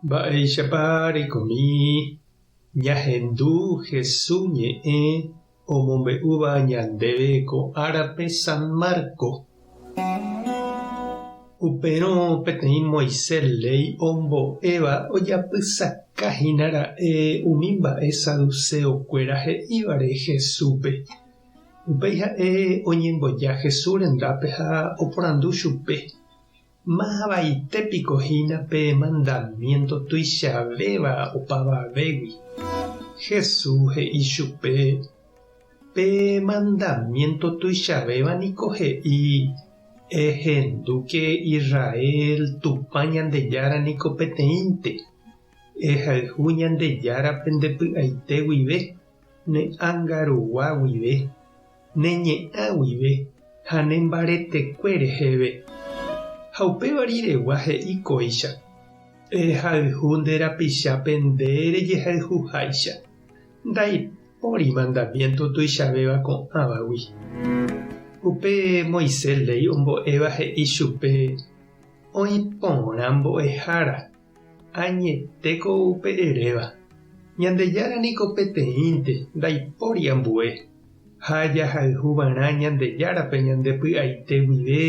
Mba'éichapa reikomi ñahendu Jesús ñe'ẽ omombe'úva ñandéve ko árape San Marco. Upérõ peteĩ Moisés ley ombo'éva ojapysakahínara'e umi mba'e saduceokuéra he'ívare Jesúspe. Upéi ha'e oñemboja Jesús rendápe ha oporandu chupe. Mavaitépiko hína pe mandamiento tuichavéva opavavégui. Jesús he'i chupe pe mandamiento tuichavéva niko he'i ehenduke Israel tupa ñandejára niko peteĩnte ehayhu ñandejárape ndepy'aite guive ne ãngarugua guive ne ñe'ã guive ha ne mbaretekue reheve. Ha upéva riregua he'i kóicha ehayhu nde rapichápe nderejehayhuháicha ndaipóri mandamiento tuichavéva ko'ãvagui. Upe Moisés ley ombo'éva he'i chupe oĩporã mbo'ehára añetéko upe eréva ñandejára niko peteĩnte ndaipóri ambue ha jahayhuva'erã ñandejárape ñandepy'aite guive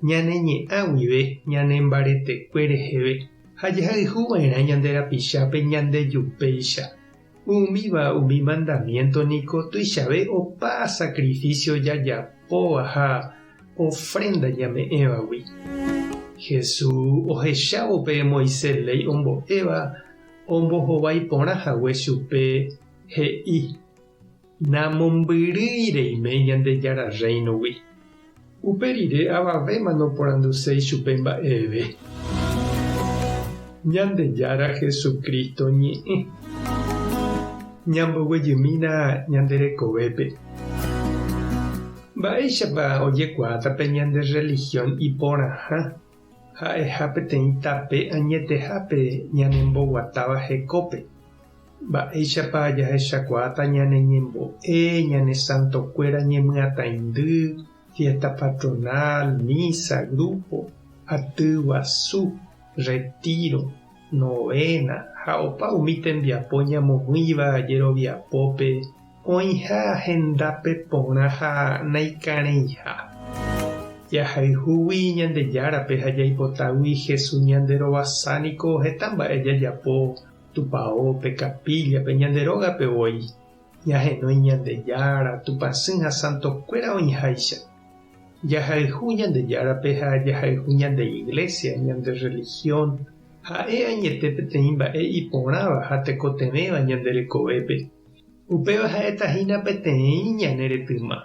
ñane ñe'ã guive ñane mbaretekue rehéve ha jahayhuva'erã ñande rapichápe ñandejupéicha. Umi mandamiento niko tuichave opa sacrificio jajapóva ha ofrenda ñame'ẽvagui. Jesús ohechávo pe Moisés ley ombo'éva ombohovaiporãhague chupe he'i namombyrýireime ñandejára reinogui. Uperire avavéma noporanduséi chupe mba'eve. Ñandejára Jesucristo ñe'ẽ ñamboguejymína ñanderekovépe. Mba'éichapa ojekuaátape ñande religión iporãha ha'eha peteĩ tape añetehápe ñanemboguatáva hekópe. Mba'éichapa jahechakuaáta ñane ñembo'e ñane santokuéra ñemyatãindy, fiesta patronal, misa, grupo, aty guasu, retiro, novena ha opa umi tembiapo ñamohũiva jeroviapópe oĩha hendápe porã ha naikarẽiha. Jahayhúgui ñandejárape ha jaipotágui Jesús ñanderovasániko heta mba'e jajapo tupãópe, capíllape, ñanderógape voi ñahenói ñandejára, tupãsy ha santokuéra oĩháicha. Jahayhu ñandejárape ha jahayhu ñande iglesia, ñande religión. Ha'e añete peteĩ mba'e iporãva ha tekotevéva ñanderekovépe. Upéva ha'etahína peteĩ ñane retýma.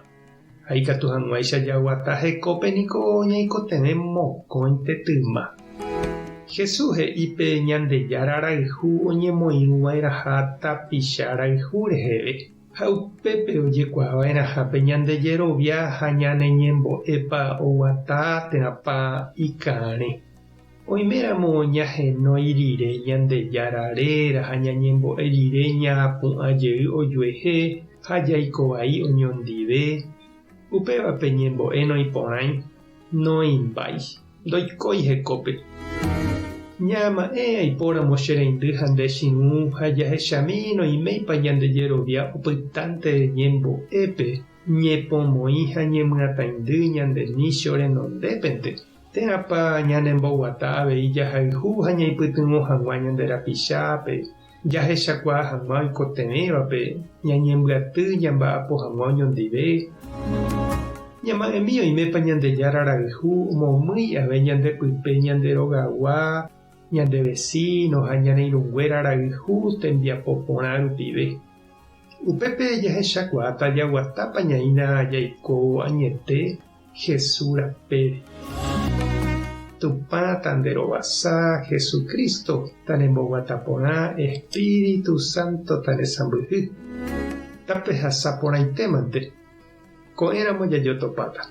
Ha ikatu hag̃uáicha jaguata hekópe niko ñaikotevẽ mokõi tetýma. Jesús he'ipe ñandejára rayhu oñemoirũvairaha tapicha rayhu rehéve. Ha upépe ojekuaava'erãhápe ñandejerovia ha ñane ñembo'épa oguata térãpa ikãre. Oiméramo ñahenói rire ñandejára réra ha ñañembo'e rire ñapu'ãjey ojuehe ha jaikovai oñondive. Upévape ñembo'e noiporãi, noimbái, ndoikói hekópe. Ñama'ẽ aipóramo che reindy ha ndechi'ũ ha jahechámi noiméipa ñandejerovia opytánte ñembo'épe ñepomoĩ ha ñemyatãindy ñandemícho renondépente. Térãpa ñanemboguata avei jahayhu ha ñaipytyvõ hag̃ua ñande rapichápe, jahechakuaa hag̃ua oikotevévape, ñañembyaty ñamba'apo hag̃ua oñondive. Ñama'ẽmi oimépa ñandejára rayhu omomýi ave ñandepype ñanderogagua, ñande vecino ha ñaneirũnguéra rayhu tembiapo porã rupive. Upépe jahechakuaáta jaguatápa ñaína jaiko añete Jesús rapére. Tupã tanderovasa Jesucristo tanemboguata porã Espíritu Santo tanesãmbyhy. Tape hasaporãitémante. Ko'ẽramo jajotopáta.